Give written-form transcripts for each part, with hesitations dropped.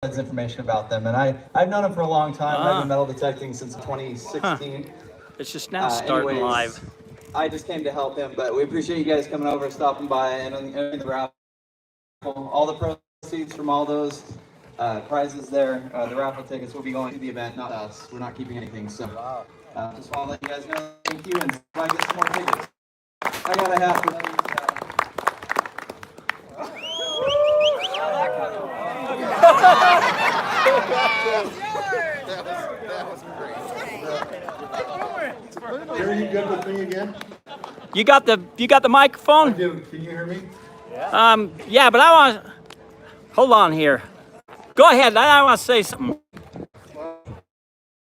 information about them, and I've known him for a long time. I've been metal detecting since 2016. It's just now starting live. I just came to help him, but we appreciate you guys coming over, stopping by, and the raffle. All the proceeds from all those prizes there, the raffle tickets will be going to the event, not us. We're not keeping anything. So just want to let you guys know. Thank you, and I get some more tickets. I got a hat for them. That was great. Are you good with me again? You got the microphone? I do. Can you hear me? Yeah, but I want. Hold on here. Go ahead. I want to say something. Go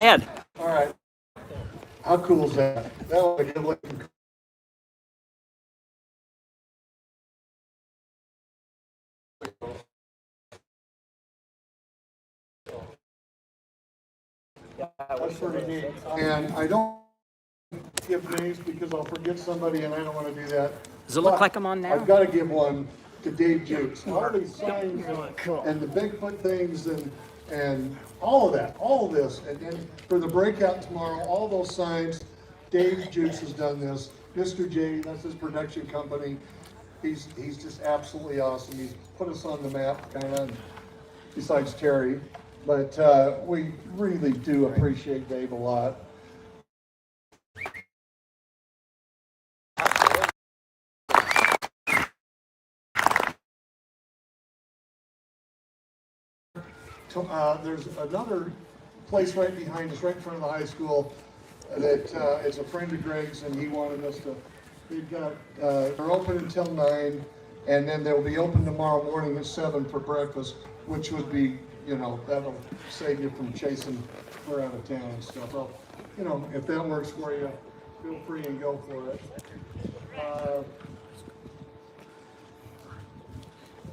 ahead. All right. How cool is that? That was a good looking. That's pretty neat. And I don't give names because I'll forget somebody and I don't want to do that. Does it look like I'm on now? I've got to give one to Dave Jukes. All these signs and the Bigfoot things and all of that, all of this. And then for the breakout tomorrow, all those signs, Dave Jukes has done this. Mr. J, that's his production company. He's just absolutely awesome. He's put us on the map, kind of, besides Terry. But we really do appreciate Dave a lot. There's another place right behind us, right in front of the high school, that is a friend of Greg's, and he wanted us to. They've got they're open until 9, and then they'll be open tomorrow morning at 7 for breakfast, which would be, you know, that'll save you from chasing her out of town and stuff. So, you know, if that works for you, feel free and go for it.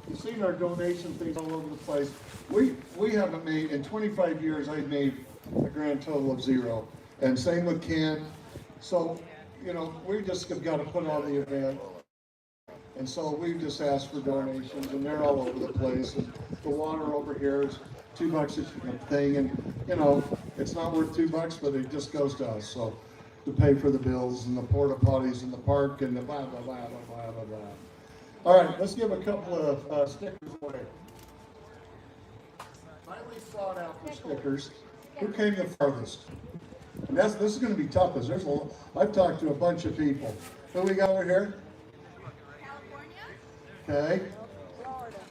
You've seen our donation things all over the place. We haven't made, in 25 years, I've made a grand total of 0. And same with Ken. So, you know, we just have got to put on the event. And so we've just asked for donations, and they're all over the place. And the water over here is $2 a thing, and you know, it's not worth $2, but it just goes to us. So to pay for the bills and the porta potties in the park and the blah blah blah blah blah blah blah. All right, let's give a couple of stickers away. Highly sought after stickers. Who came the farthest? And this is going to be tough because I've talked to a bunch of people. Who we got over here? Okay.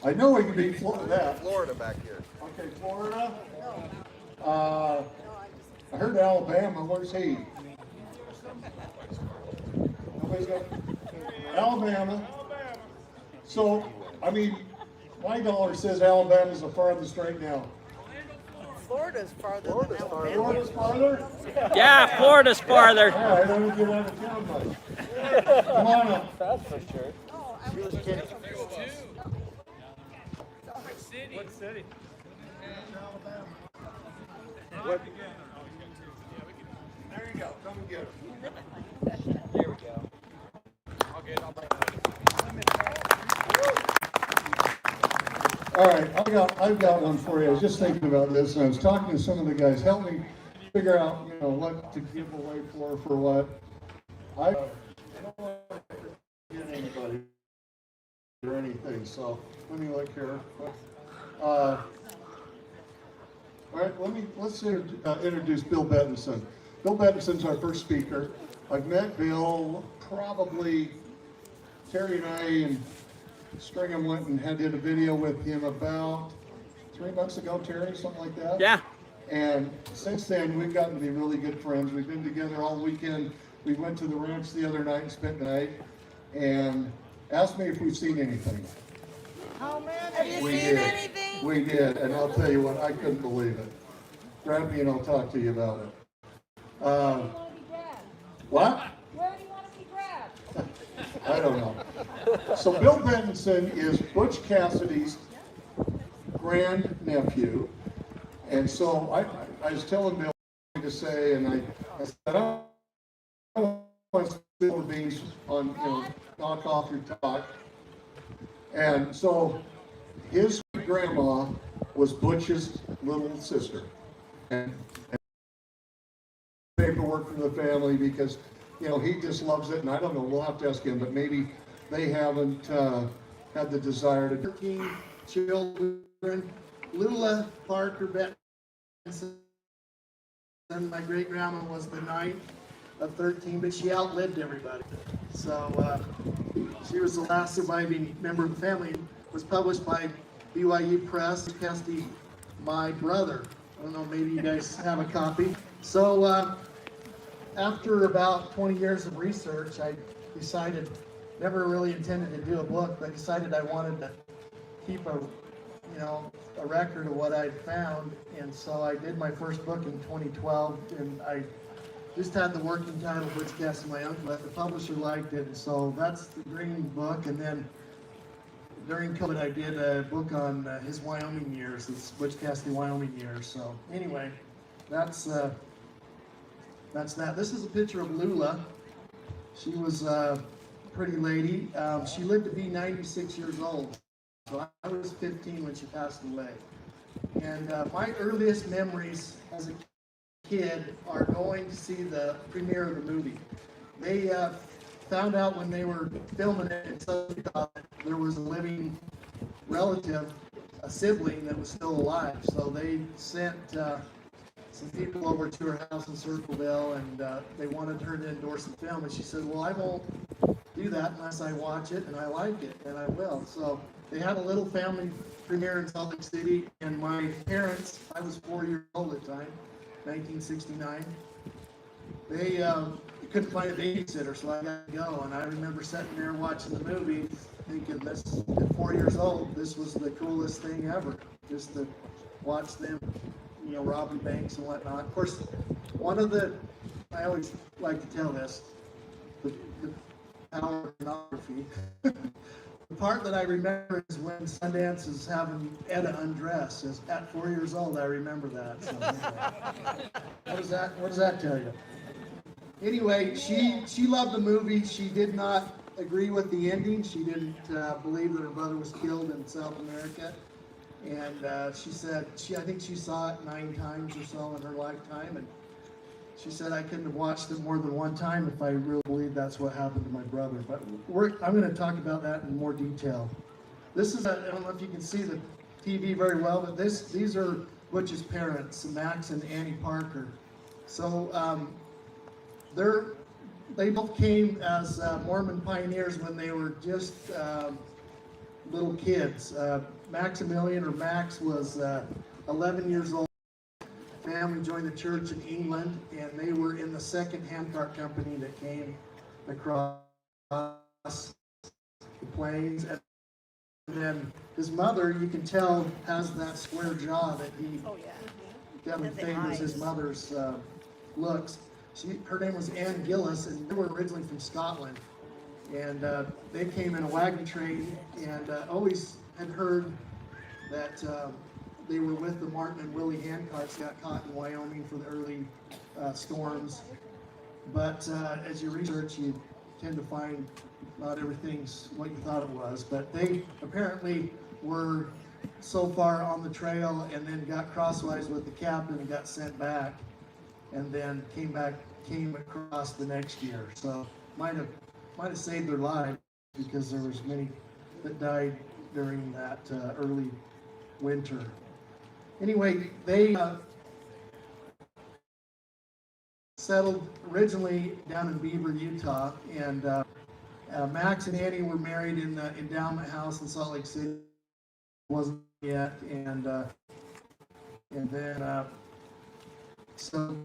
I know we can beat that. Florida back here. Okay, Florida. I heard Alabama. Where's he? Nobody's got Alabama. So, I mean, my dollar says Alabama's the farthest right now. Florida's farther than Alabama. Florida's farther? Yeah, Florida's farther. All right, I don't get out of town much. Come on up. That's for sure. She was kidding. What city? What? There you go. Come and get it. There we go. All right, I've got one for you. I was just thinking about this, and I was talking to some of the guys. Help me figure out, you know, what to give away for what. I don't want to forget anybody or anything. So let me look here. All right, let's introduce Bill Betenson. Bill Betenson's our first speaker. I've met Bill probably. Terry and I and Stringham went and did a video with him about 3 months ago, Terry, something like that. Yeah. And since then, we've gotten to be really good friends. We've been together all weekend. We went to the ranch the other night and spent the night, and asked me if we've seen anything. Oh man, have you We seen did. anything? We did, and I'll tell you what, I couldn't believe it. Grab me and I'll talk to you about it. What? Where do you want to be grabbed? I don't know. So Bill Betenson is Butch Cassidy's grandnephew. And so I was telling Bill to say, and I said, I don't want to spill the beans on, you know, knock off your talk. And so his grandma was Butch's little sister. And paperwork from the family because, you know, he just loves it, and I don't know, we'll have to ask him, but maybe they haven't had the desire to. 13 children, Lula Parker Betenson, and my great grandma was the 9th of 13, but she outlived everybody. So she was the last surviving member of the family. It was published by BYU Press. Casty, my brother. I don't know, maybe you guys have a copy. So after about 20 years of research, I decided, never really intended to do a book, but decided I wanted to keep a record of what I'd found. And so I did my first book in 2012, and I just had the working title, Butch Cassidy, My Uncle. The publisher liked it, and so that's the Green Book. And then during COVID, I did a book on his Wyoming years. It's Butch Cassidy Wyoming years. So anyway, that's that. This is a picture of Lula. She was a pretty lady. She lived to be 96 years old. So I was 15 when she passed away. And my earliest memories as a kid are going to see the premiere of the movie. They found out when they were filming it in Southern Utah that there was a living relative, a sibling that was still alive. So they sent some people over to her house in Circleville, and they wanted her to endorse the film. And she said, well, I won't do that unless I watch it and I like it, and I will. So they had a little family premiere in Salt Lake City, and my parents, I was 4 years old at the time, 1969, they couldn't find a babysitter, so I got to go. And I remember sitting there watching the movie thinking, this, at 4 years old, this was the coolest thing ever, just to watch them, you know, robbing banks and whatnot. Of course, one of the, I always like to tell this, the power of pornography. The part that I remember is when Sundance is having Etta undress. At 4 years old, I remember that. So, anyway. What does that tell you? Anyway, she loved the movie. She did not agree with the ending. She didn't believe that her brother was killed in South America. And she said, I think she saw it 9 times or so in her lifetime. And she said, I couldn't have watched it more than one time if I really believed that's what happened to my brother. But I'm going to talk about that in more detail. This is, I don't know if you can see the TV very well, but these are Butch's parents, Max and Annie Parker. So they both came as Mormon pioneers when they were just little kids. Maximilian, or Max, was 11 years old. Family joined the church in England, and they were in the second handcart company that came across the plains. And then his mother, you can tell, has that square jaw that he definitely favors his mother's looks. Her name was Anne Gillis, and they were originally from Scotland. And they came in a wagon train, and always had heard that they were with the Martin and Willie handcarts, got caught in Wyoming for the early storms. But as you research, you tend to find not everything's what you thought it was. But they apparently were so far on the trail and then got crosswise with the captain and got sent back, and then came across the next year. So might have saved their lives, because there was many that died during that early winter. Anyway, they settled originally down in Beaver, Utah, and Max and Annie were married in the endowment house in Salt Lake City. Wasn't yet, and then so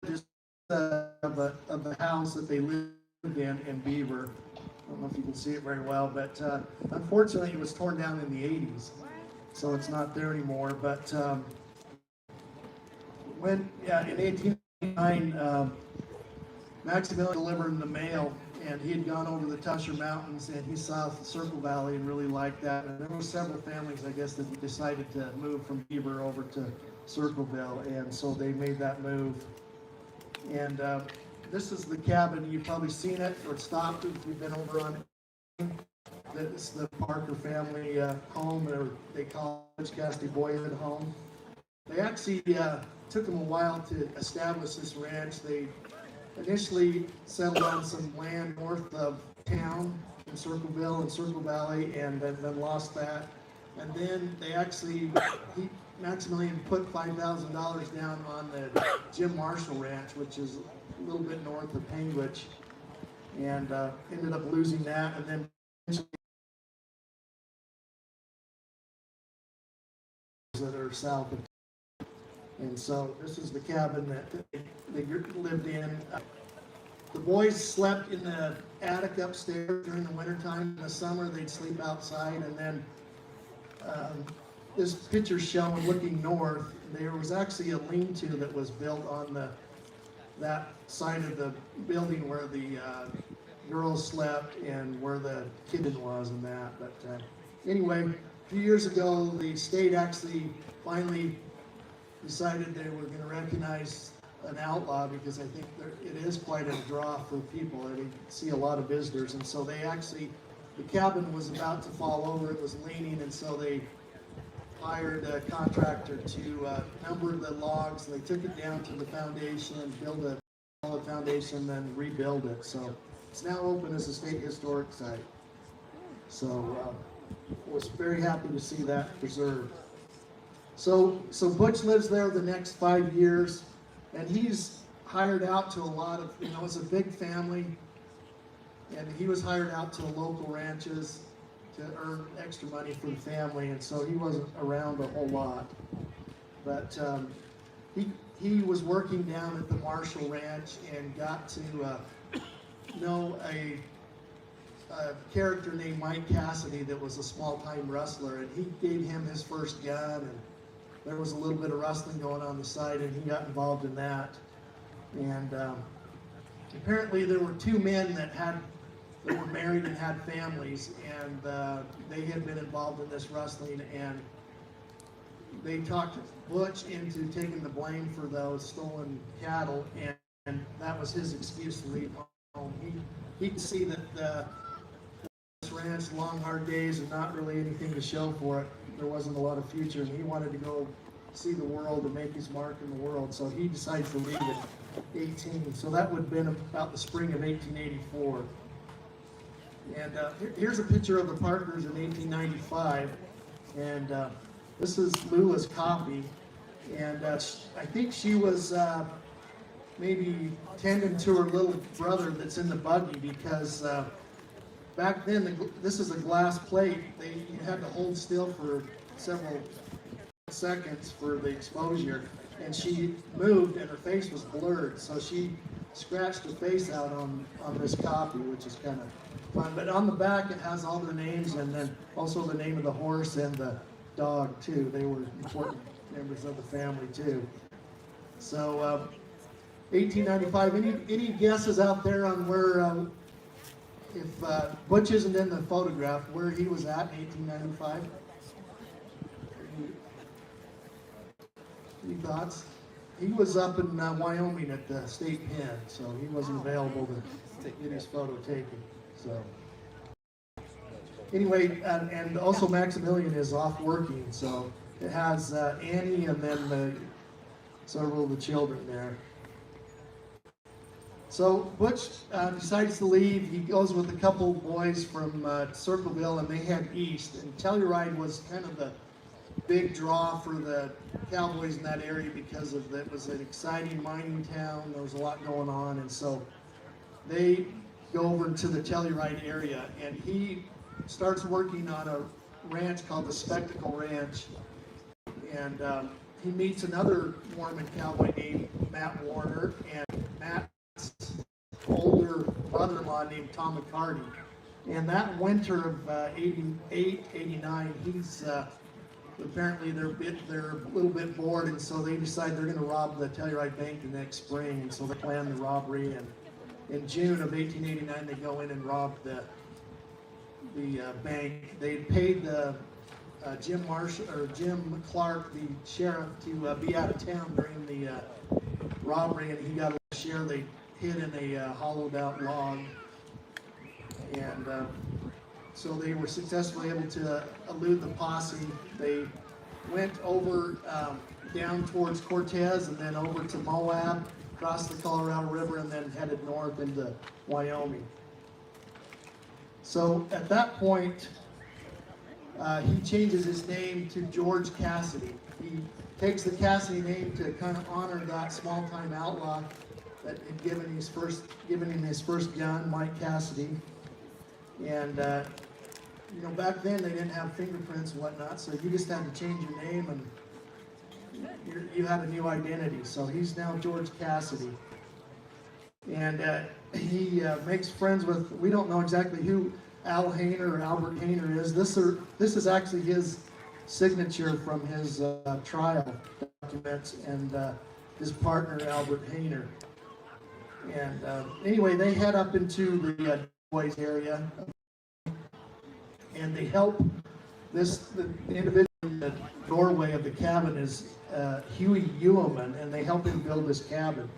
just of the house that they lived in Beaver. I don't know if you can see it very well, but unfortunately it was torn down in the 80s, so it's not there anymore. But in 1889, Maximilian delivered the mail, and he had gone over the Tusher Mountains, and he saw the Circle Valley and really liked that. And there were several families, I guess, that decided to move from Beaver over to Circleville, and so they made that move. And this is the cabin. You've probably seen it or stopped if you've been over on it. It's the Parker family home, or they call it Butch Cassidy Boyhood Home. They actually took them a while to establish this ranch. They initially settled on some land north of town in Circleville and Circle Valley, and then lost that. And then they actually, Maximilian put $5,000 down on the Jim Marshall Ranch, which is a little bit north of Panguitch, and ended up losing that, and then that are south of. And so this is the cabin that they lived in. The boys slept in the attic upstairs during the wintertime. In the summer, they'd sleep outside. And then this picture showing looking north, there was actually a lean-to that was built on that side of the building where the girls slept and where the kitchen was and that. But anyway, a few years ago, the state actually finally decided they were going to recognize an outlaw, because I think it is quite a draw for people. They see a lot of visitors, and so they actually, the cabin was about to fall over, it was leaning, and so they hired a contractor to number the logs. They took it down to the foundation and build a solid foundation, then rebuild it. So it's now open as a state historic site. So was very happy to see that preserved. So Butch lives there the next 5 years, and he's hired out to a lot of, it's a big family, and he was hired out to local ranches to earn extra money for the family, and so he wasn't around a whole lot. But he was working down at the Marshall Ranch and got to know a character named Mike Cassidy that was a small-time rustler, and he gave him his first gun, and there was a little bit of rustling going on the side, and he got involved in that. And apparently there were two men that were married and had families, and they had been involved in this rustling, and they talked Butch into taking the blame for those stolen cattle, and that was his excuse to leave home. He could see that this ranch, long hard days, and not really anything to show for it. There wasn't a lot of future, and he wanted to go see the world and make his mark in the world, so he decided to leave at 18. So that would have been about the spring of 1884. And here's a picture of the Parkers in 1895, and this is Lula's copy, and I think she was maybe tending to her little brother that's in the buggy, because back then, this is a glass plate. You had to hold still for several seconds for the exposure, and she moved and her face was blurred, so she scratched her face out on this copy, which is kind of fun. But on the back, it has all their names, and then also the name of the horse and the dog too. They were important members of the family too. So 1895. Any guesses out there on where, if Butch isn't in the photograph, where he was at in 1895? Any thoughts? He was up in Wyoming at the state pen, so he wasn't available to get his photo taken. So anyway, and also Maximilian is off working, so it has Annie and then several of the children there. So Butch decides to leave. He goes with a couple boys from Circleville, and they head east. And Telluride was kind of the big draw for the cowboys in that area, because it was an exciting mining town. There was a lot going on, and so they go over to the Telluride area, and he starts working on a ranch called the Spectacle Ranch, and he meets another Mormon cowboy named Matt Warner, and Matt's older brother-in-law named Tom McCarty. And that winter of 88, 89, he's apparently they're a little bit bored, and so they decide they're going to rob the Telluride Bank the next spring, and so they plan the robbery. And in June of 1889, they go in and rob the bank. They paid the Jim Clark, the sheriff, to be out of town during the robbery, and he got a share. They hid in a hollowed out log, and so they were successfully able to elude the posse. They went over down towards Cortez and then over to Moab, crossed the Colorado River, and then headed north into Wyoming. So at that point, he changes his name to George Cassidy. He takes the Cassidy name to kind of honor that small-time outlaw that had given him his first gun, Mike Cassidy. And you know, back then they didn't have fingerprints and whatnot, so you just had to change your name and you had a new identity. So he's now George Cassidy. And he makes friends with, we don't know exactly who Al Hayner or Albert Hayner is. This is actually his signature from his trial documents, and his partner Albert Hayner. And anyway, they head up into the boys area, and they help the individual in the doorway of the cabin is Huey Eweman, and they help him build this cabin.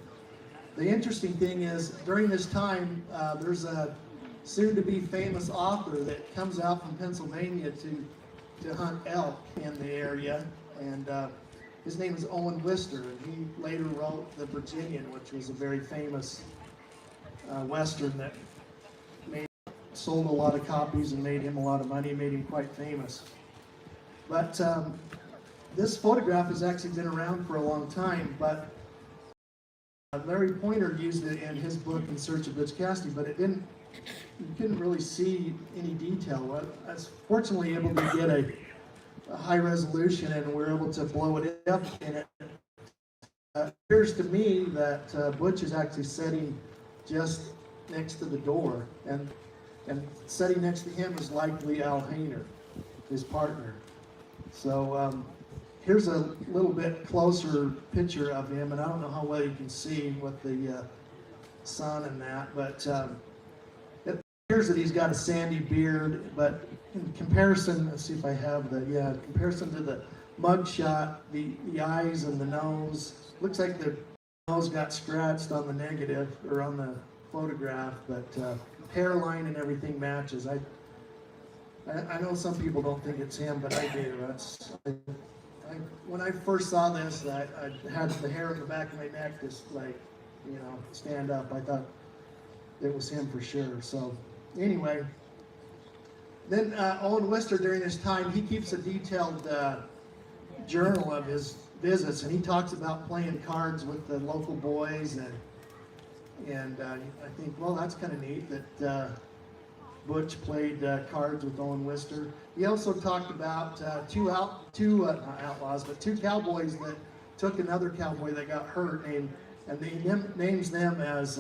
The interesting thing is, during this time, there's a soon-to-be famous author that comes out from Pennsylvania to hunt elk in the area, and his name is Owen Wister, and he later wrote The Virginian, which was a very famous Western that sold a lot of copies and made him a lot of money, made him quite famous. But this photograph has actually been around for a long time, but Larry Pointer used it in his book In Search of Butch Cassidy, but you couldn't really see any detail. I was fortunately able to get a high resolution, and we were able to blow it up, and it appears to me that Butch is actually sitting just next to the door, and sitting next to him is likely Al Hayner, his partner. So here's a little bit closer picture of him, and I don't know how well you can see with the sun and that, but it appears that he's got a sandy beard, but in comparison, let's see if I have in comparison to the mug shot, the eyes and the nose, looks like the nose got scratched on the negative, or on the photograph, but hairline and everything matches. I know some people don't think it's him, but I do. When I first saw this, I had the hair in the back of my neck just like, you know, stand up. I thought it was him for sure. So anyway, then Owen Wister, during this time, he keeps a detailed journal of his visits, and he talks about playing cards with the local boys, and I think, well, that's kind of neat that Butch played cards with Owen Wister. He also talked about two cowboys that took another cowboy that got hurt, and they names them as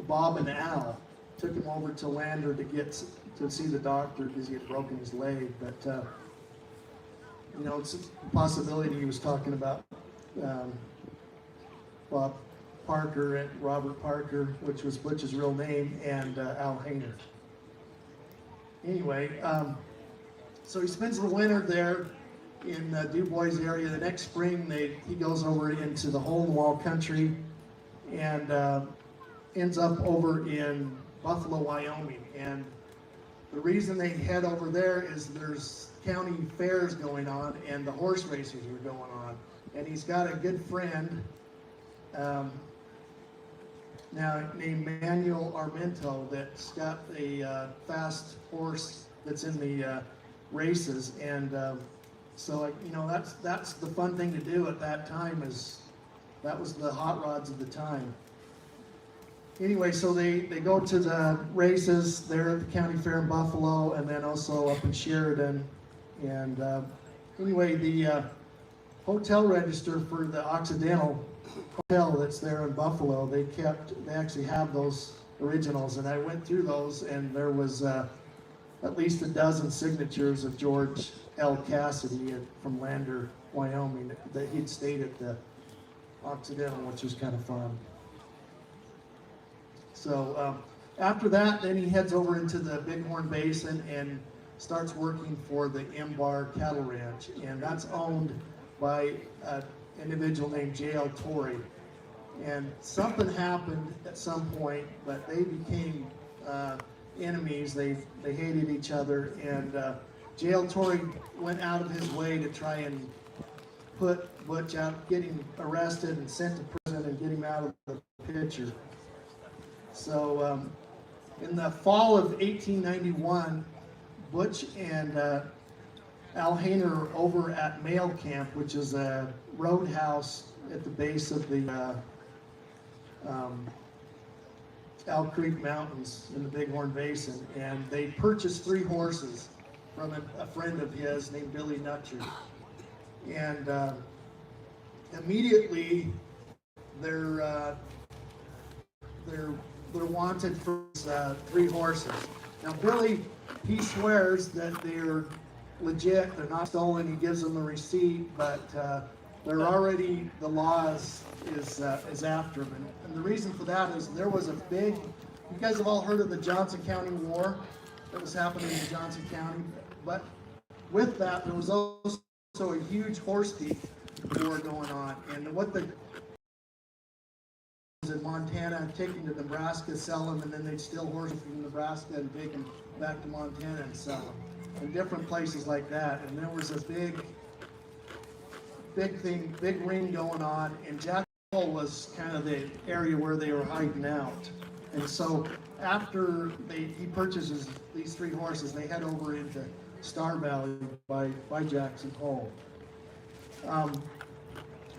Bob and Al. Took him over to Lander to see the doctor because he had broken his leg. But you know, it's a possibility he was talking about Bob Parker and Robert Parker, which was Butch's real name, and Al Hayner. Anyway, so he spends the winter there in Du Bois area. The next spring, he goes over into the hole-in-the-wall country and ends up over in Buffalo, Wyoming. And the reason they head over there is there's county fairs going on, and the horse races are going on. And he's got a good friend now named Manuel Armento that's got a fast horse that's in the races, and so you know, that's the fun thing to do at that time. That was the hot rods of the time. Anyway, so they go to the races there at the county fair in Buffalo, and then also up in Sheridan. And anyway, the hotel register for the Occidental Hotel that's there in Buffalo, they actually have those originals, and I went through those, and there was at least a dozen signatures of George L. Cassidy from Lander, Wyoming, that he'd stayed at the Occidental, which was kind of fun. So after that, then he heads over into the Bighorn Basin and starts working for the M-Bar Cattle Ranch, and that's owned by an individual named J.L. Torrey. And something happened at some point, but they became enemies. They hated each other, and Jail Tory went out of his way to try and put Butch out, get him arrested and sent to prison and get him out of the picture. So in the fall of 1891, Butch and Al Hainer are over at Mail Camp, which is a roadhouse at the base of the Elk Creek Mountains in the Bighorn Basin, and they purchased 3 horses from a friend of his named Billy Nutcher. And immediately they're wanted for 3 horses. Now Billy, he swears that they're legit, they're not stolen. He gives them a receipt, but they're already, the law is after them. And the reason for that is there was a big, you guys have all heard of the Johnson County War that was happening in Johnson County, but with that there was also a huge horse thief war going on. And what the in Montana, taking to Nebraska, sell them, and then they'd steal horses from Nebraska and take them back to Montana and sell them. In different places like that. And there was a big ring going on, and Jack Hole was kind of the area where they were hiding out. And so after he purchases these 3 horses, they head over into Star Valley by Jackson Hole.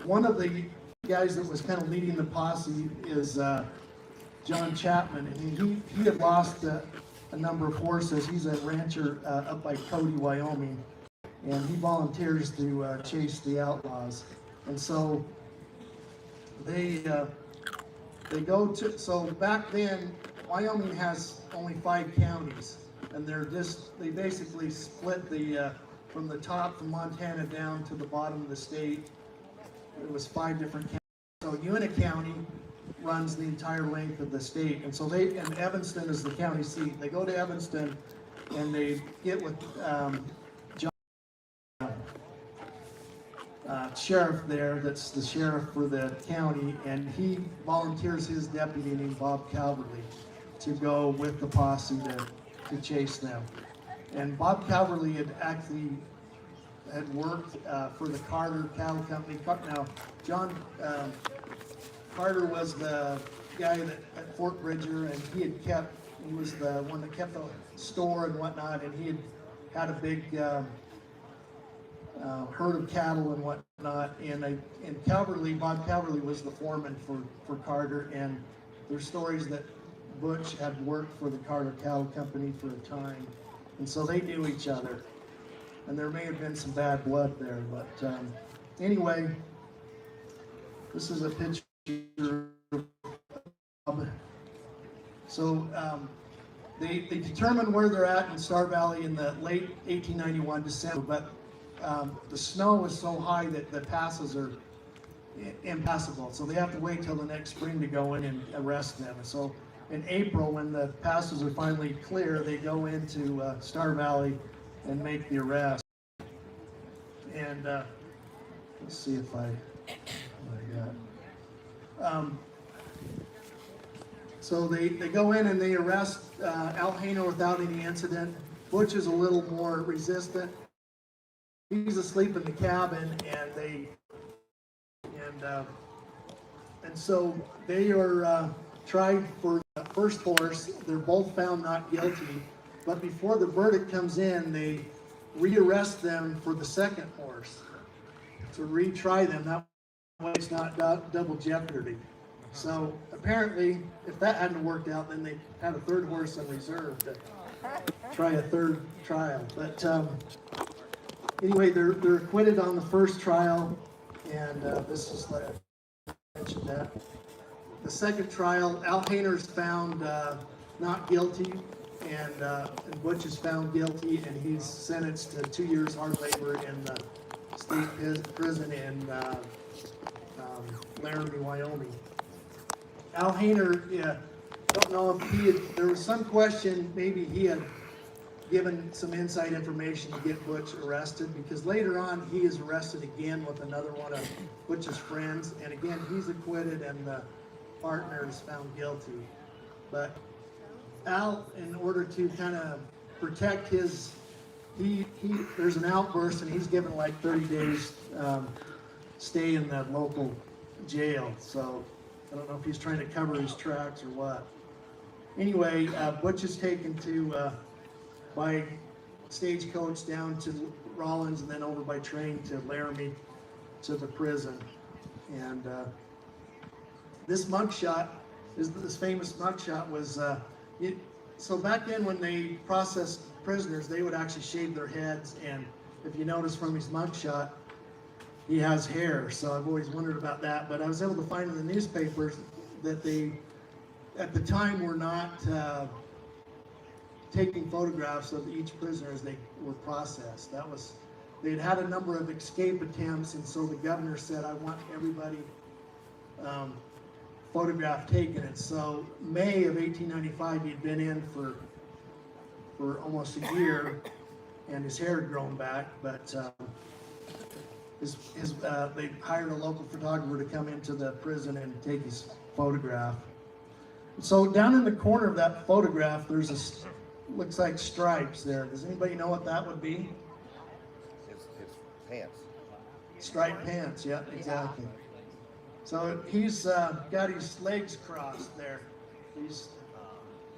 One of the guys that was kind of leading the posse is John Chapman, and he had lost a number of horses. He's a rancher up by Cody, Wyoming, and he volunteers to chase the outlaws. And so they go to, so back then Wyoming has only 5 counties, and they basically split the from the top from Montana down to the bottom of the state. It was 5 different counties. So Uinta County runs the entire length of the state, and so and Evanston is the county seat. They go to Evanston and they get with John, sheriff there, that's the sheriff for the county, and he volunteers his deputy named Bob Calverley to go with the posse to chase them. And Bob Calverley had worked for the Carter Cattle Company. Now, John Carter was the guy at Fort Bridger, and he was the one that kept the store and whatnot, and he had a big herd of cattle and whatnot. And Bob Calverley was the foreman for Carter, and there's stories that Butch had worked for the Carter Cattle Company for a time, and so they knew each other. And there may have been some bad blood there, but anyway, this is a picture of Bob. So they determine where they're at in Star Valley in the late 1891 December, but the snow is so high that the passes are impassable, so they have to wait till the next spring to go in and arrest them. So in April, when the passes are finally clear, they go into Star Valley and make the arrest. And let's see if I got. So they go in and they arrest Al Hainer without any incident. Butch is a little more resistant. He's asleep in the cabin, and so they are tried for the first horse. They're both found not guilty, but before the verdict comes in, they rearrest them for the second horse to retry them. That way it's not double jeopardy. So apparently, if that hadn't worked out, then they had a third horse in reserve to try a third trial. But anyway, they're acquitted on the first trial, and this is like I mentioned that. The second trial, Al Hainer's found not guilty, and Butch is found guilty, and he's sentenced to 2 years hard labor in the state prison in Laramie, Wyoming. Al Hainer, don't know if there was some question, maybe he had given some inside information to get Butch arrested, because later on he is arrested again with another one of Butch's friends, and again he's acquitted and the partner is found guilty. But Al, in order to kind of protect his, there's an outburst and he's given like 30 days stay in that local jail. So I don't know if he's trying to cover his tracks or what. Anyway, Butch is taken to by stagecoach down to Rollins and then over by train to Laramie to the prison. And this mugshot, this famous mugshot was, so back then when they processed prisoners, they would actually shave their heads, and if you notice from his mugshot, he has hair, so I've always wondered about that, but I was able to find in the newspapers that they, at the time, were not taking photographs of each prisoner as they were processed. That was, they'd had a number of escape attempts, and so the governor said, I want everybody photograph taken. And so May of 1895, he'd been in for almost a year, and his hair had grown back, but they hired a local photographer to come into the prison and take his photograph. So down in the corner of that photograph, there's looks like stripes there. Does anybody know what that would be? His pants. Striped pants, yeah, exactly. So he's got his legs crossed there. He's,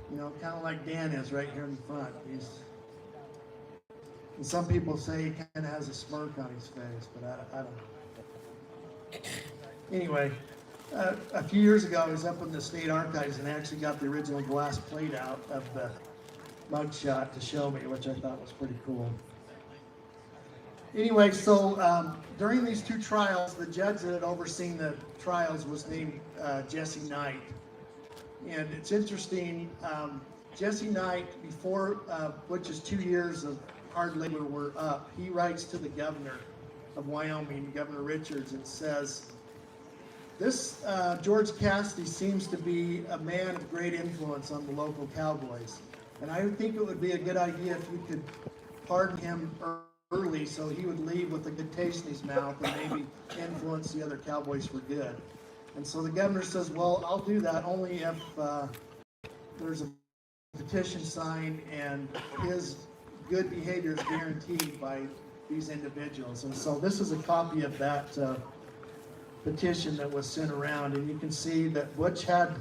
you know, kind of like Dan is right here in front. And some people say he kind of has a smirk on his face, but I don't know. Anyway, a few years ago, I was up in the state archives and actually got the original glass plate out of the mugshot to show me, which I thought was pretty cool. Anyway, so during these two trials, the judge that had overseen the trials was named Jesse Knight. And it's interesting, Jesse Knight, before Butch's 2 years of hard labor were up, he writes to the governor of Wyoming, Governor Richards, and says, this George Cassidy seems to be a man of great influence on the local cowboys. And I think it would be a good idea if you could pardon him early so he would leave with a good taste in his mouth and maybe influence the other cowboys for good. And so the governor says, well, I'll do that only if there's a petition signed and his good behavior is guaranteed by these individuals. And so this is a copy of that petition that was sent around, and you can see that Butch had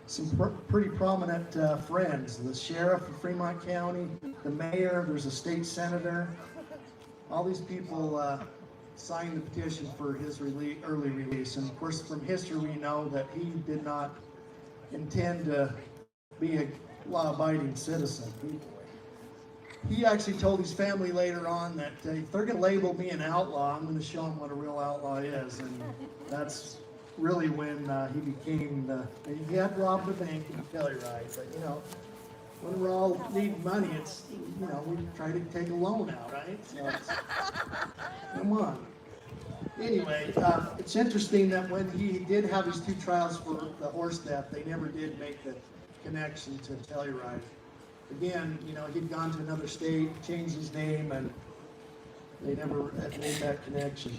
some pretty prominent friends. The sheriff of Fremont County, the mayor, there's a state senator. All these people signed the petition for his early release. And of course, from history, we know that he did not intend to be a law-abiding citizen. He actually told his family later on that if they're going to label me an outlaw, I'm going to show them what a real outlaw is. And that's really when he became he had robbed a bank in Telluride, but you know, when we're all needing money, it's, you know, we try to take a loan out, right? So come on. Anyway, it's interesting that when he did have his two trials for the horse theft, they never did make the connection to Telluride. Again, you know, he'd gone to another state, changed his name, and they never had made that connection.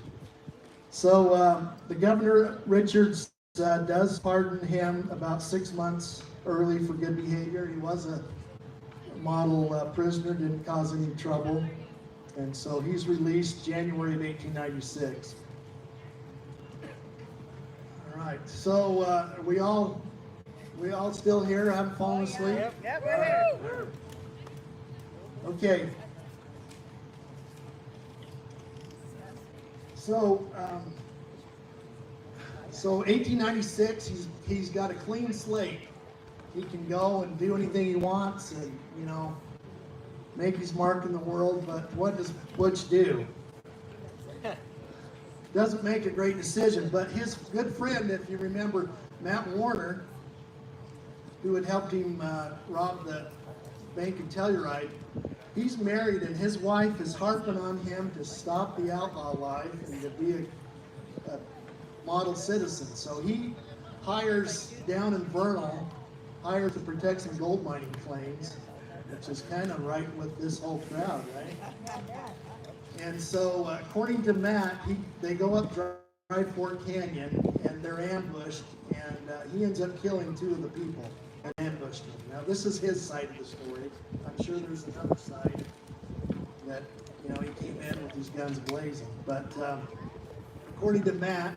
So the Governor Richards does pardon him about 6 months early for good behavior. He was a model prisoner, didn't cause any trouble, and so he's released January of 1896. All right, so are we all still here? Haven't fallen asleep? Yep, we're here. Okay. So 1896, he's got a clean slate. He can go and do anything he wants, and you know, make his mark in the world. But what does Butch do? Doesn't make a great decision. But his good friend, if you remember, Matt Warner, who had helped him rob the bank in Telluride, he's married, and his wife is harping on him to stop the outlaw life and to be a model citizen. So he hires down in Vernal, hires to protect some gold mining claims, which is kind of right with this whole crowd, right? And so according to Matt, they go up Dry Fork Canyon and they're ambushed, and he ends up killing 2 of the people. and ambushed him. Now this is his side of the story. I'm sure there's another side that, you know, he came in with his guns blazing. But according to Matt,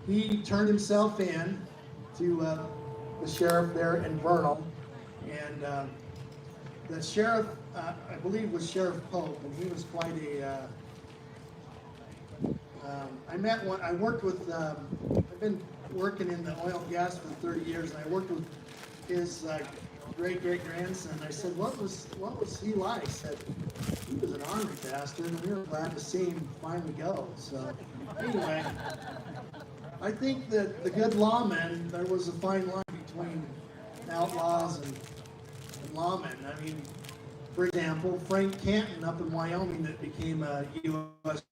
he turned himself in to the sheriff there in Vernal, and the sheriff, I believe, was Sheriff Pope, and he was quite a. I worked with. I've been working in the oil and gas for 30 years, and I worked with his great grandson. I said, "What was he like?" He said, "He was an army bastard, and we were glad to see him finally go." So, anyway. I think that the good lawmen, there was a fine line between outlaws and lawmen. I mean, for example, Frank Canton up in Wyoming that became a U.S.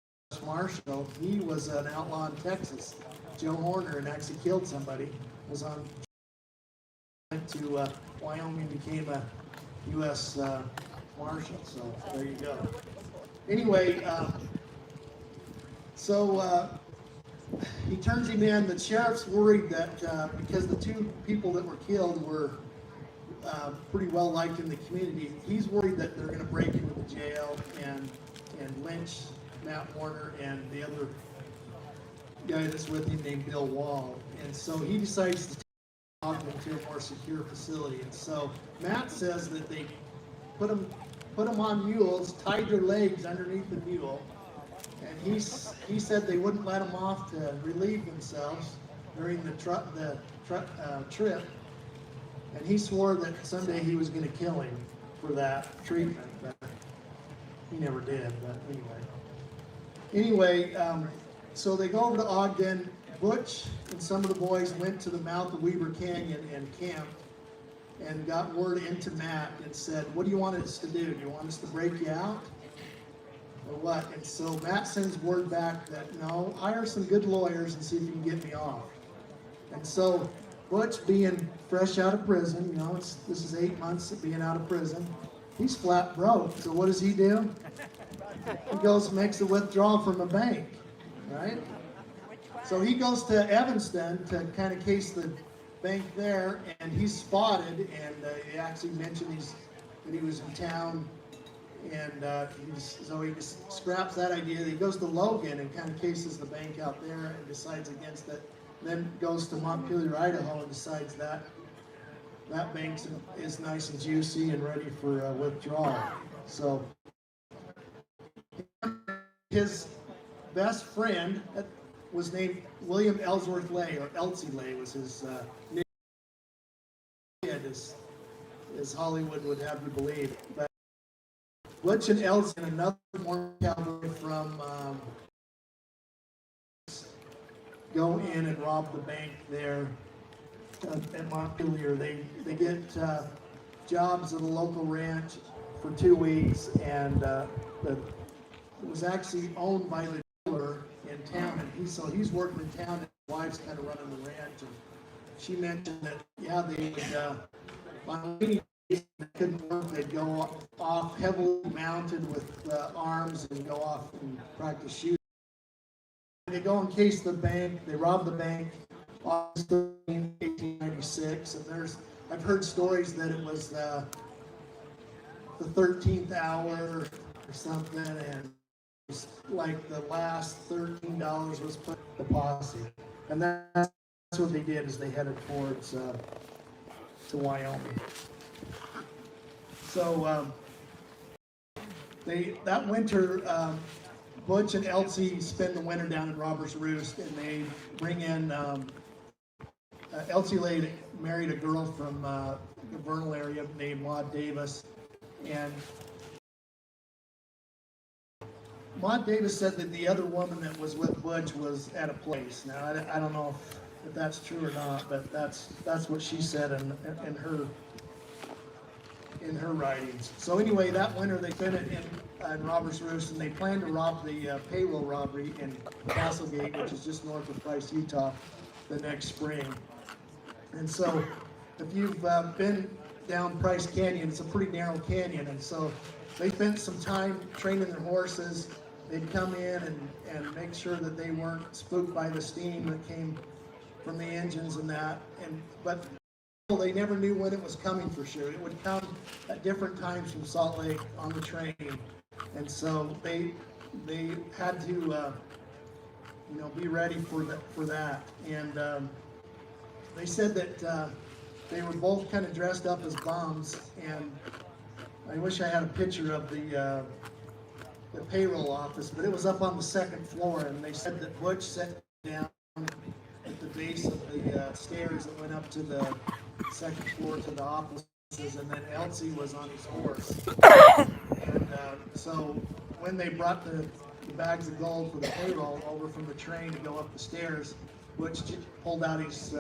Marshal, he was an outlaw in Texas. Joe Horner, and actually killed somebody, was on, went to Wyoming, became a U.S. Marshal. So there you go. Anyway, he turns him in. The sheriff's worried that because the two people that were killed were pretty well liked in the community, he's worried that they're going to break into the jail and lynch Matt Warner and the other guy that's with him named Bill Wall. And so he decides to take them to a more secure facility. And so Matt says that they put them on mules, tied their legs underneath the mule. And he said they wouldn't let him off to relieve themselves during the trip, and he swore that someday he was going to kill him for that treatment, but he never did. But anyway, so they go over to Ogden. Butch and some of the boys went to the mouth of Weaver Canyon and camped, and got word into Matt and said, "What do you want us to do? Do you want us to break you out? Or what?" And so Matt sends word back that, "No, hire some good lawyers and see if you can get me off." And so Butch, being fresh out of prison, you know, this is 8 months of being out of prison, he's flat broke. So what does he do? He goes and makes a withdrawal from a bank, right? So he goes to Evanston to kind of case the bank there, and he's spotted, and he actually mentioned that he was in town. And so he just scraps that idea. He goes to Logan and kind of cases the bank out there and decides against it. Then goes to Montpelier, Idaho, and decides that bank is nice and juicy and ready for withdrawal. So his best friend was named William Ellsworth Lay, or Elsie Lay was his name, as Hollywood would have you believe. But Butch and Elsie and another more cowboy from go in and rob the bank there at Montpelier. They get jobs at a local ranch for 2 weeks, and it was actually owned by the dealer in town, and he's working in town, and his wife's kind of running the ranch. And she mentioned that they would on any days that couldn't work, they'd go off heavily mounted with arms and go off and practice shooting. They go and case the bank. They rob the bank August 13, 1896, and I've heard stories that it was the 13th hour or something, and it's like the last $13 was put in the posse, and that's what they did, is they headed towards to Wyoming. So that winter, Butch and Elsie spend the winter down in Robbers Roost, and they bring in Elsie Lay married a girl from the Vernal area named Maud Davis, and Maud Davis said that the other woman that was with Butch was at a place. Now I don't know if that's true or not, but that's what she said in her writings. So anyway, that winter they spent it in Robbers Roost, and they planned to rob the payroll robbery in Castlegate, which is just north of Price, Utah, the next spring. And so if you've been down Price Canyon, it's a pretty narrow canyon, and so they spent some time training their horses. They'd come in and make sure that they weren't spooked by the steam that came from the engines and that. But they never knew when it was coming for sure. It would come at different times from Salt Lake on the train, and so they had to be ready for that. And they said that they were both kind of dressed up as bums, and I wish I had a picture of the payroll office, but it was up on the second floor, and they said that Butch sat down at the base of the stairs that went up to the second floor to the offices, and then Elsie was on his horse. And so when they brought the bags of gold for the payroll over from the train to go up the stairs, Butch pulled out his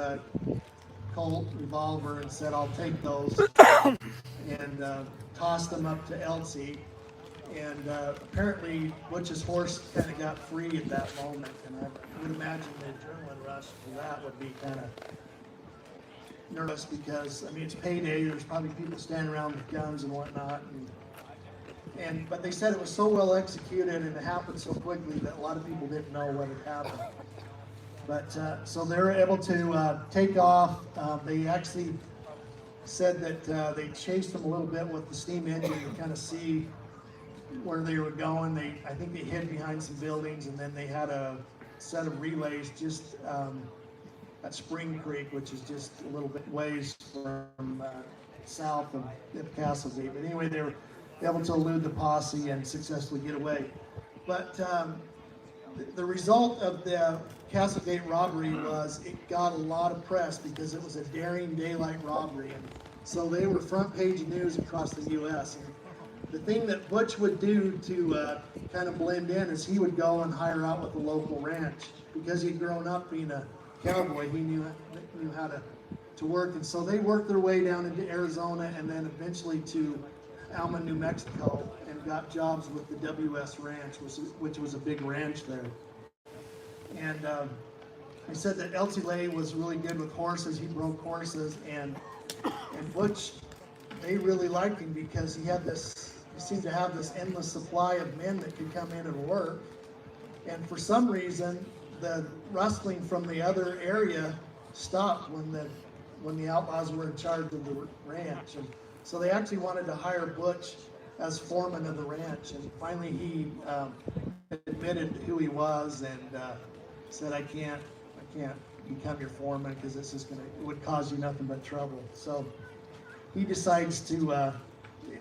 Colt revolver and said, "I'll take those," and tossed them up to Elsie. And apparently Butch's horse kind of got free at that moment, and I would imagine the adrenaline rush for that would be kind of nervous because, I mean, it's payday, there's probably people standing around with guns and whatnot, but they said it was so well executed and it happened so quickly that a lot of people didn't know what had happened. But so they were able to take off. They actually said that they chased them a little bit with the steam engine to kind of see where they were going. I think they hid behind some buildings, and then they had a set of relays just at Spring Creek, which is just a little bit ways from south of Castlegate. But anyway, they were able to elude the posse and successfully get away. But the result of the Castlegate robbery was it got a lot of press because it was a daring daylight robbery, and so they were front page news across the U.S. And the thing that Butch would do to kind of blend in is he would go and hire out with the local ranch because he'd grown up being a cowboy. He knew how to work, and so they worked their way down into Arizona and then eventually to Alma, New Mexico, and got jobs with the WS Ranch, which was a big ranch there. And he said that Elsie Lay was really good with horses. He broke horses, and Butch, they really liked him because he seemed to have this endless supply of men that could come in and work. And for some reason, the rustling from the other area stopped when the outlaws were in charge of the ranch. And so they actually wanted to hire Butch as foreman of the ranch. And finally he admitted who he was and said, I can't become your foreman because it would cause you nothing but trouble. So he decides to,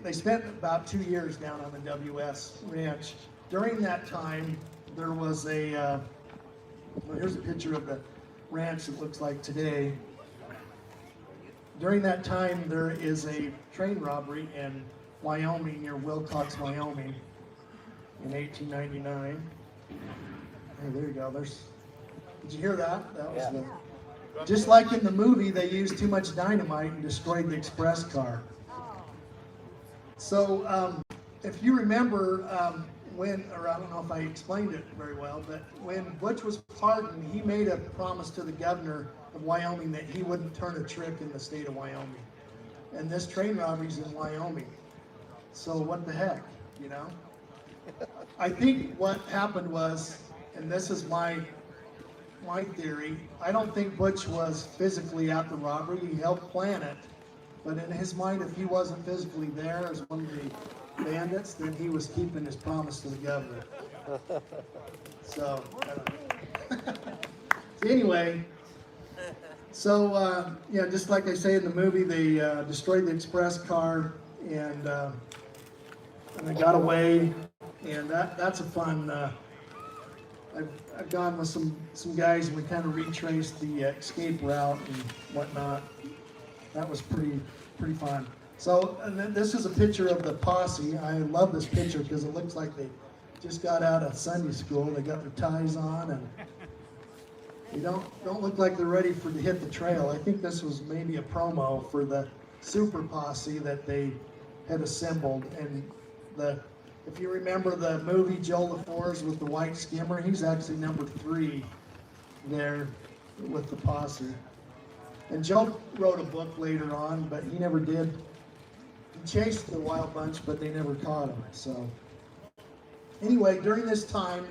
they spent about 2 years down on the WS Ranch. During that time, there was well, here's a picture of the ranch it looks like today. During that time, there is a train robbery in Wyoming, near Wilcox, Wyoming, in 1899. Hey, there you go. Did you hear that? That was just like in the movie, they used too much dynamite and destroyed the express car. So, if you remember, or I don't know if I explained it very well, but when Butch was pardoned, he made a promise to the governor of Wyoming that he wouldn't turn a trick in the state of Wyoming. And this train robbery's in Wyoming. So what the heck, you know? I think what happened was, and this is my theory, I don't think Butch was physically at the robbery. He helped plan it. But in his mind, if he wasn't physically there as one of the bandits, then he was keeping his promise to the governor. So, anyway, so yeah, just like I say in the movie, they destroyed the express car and they got away, and that's a fun. I've gone with some guys and we kind of retraced the escape route and whatnot. That was pretty fun. So, and then this is a picture of the posse. I love this picture because it looks like they just got out of Sunday school. They got their ties on and they don't look like they're ready to hit the trail. I think this was maybe a promo for the super posse that they had assembled. And if you remember the movie Joe LaForge with the white skimmer, he's actually number 3 there with the posse. And Joe wrote a book later on, but he never did. He chased the wild bunch, but they never caught him. So anyway, during this time,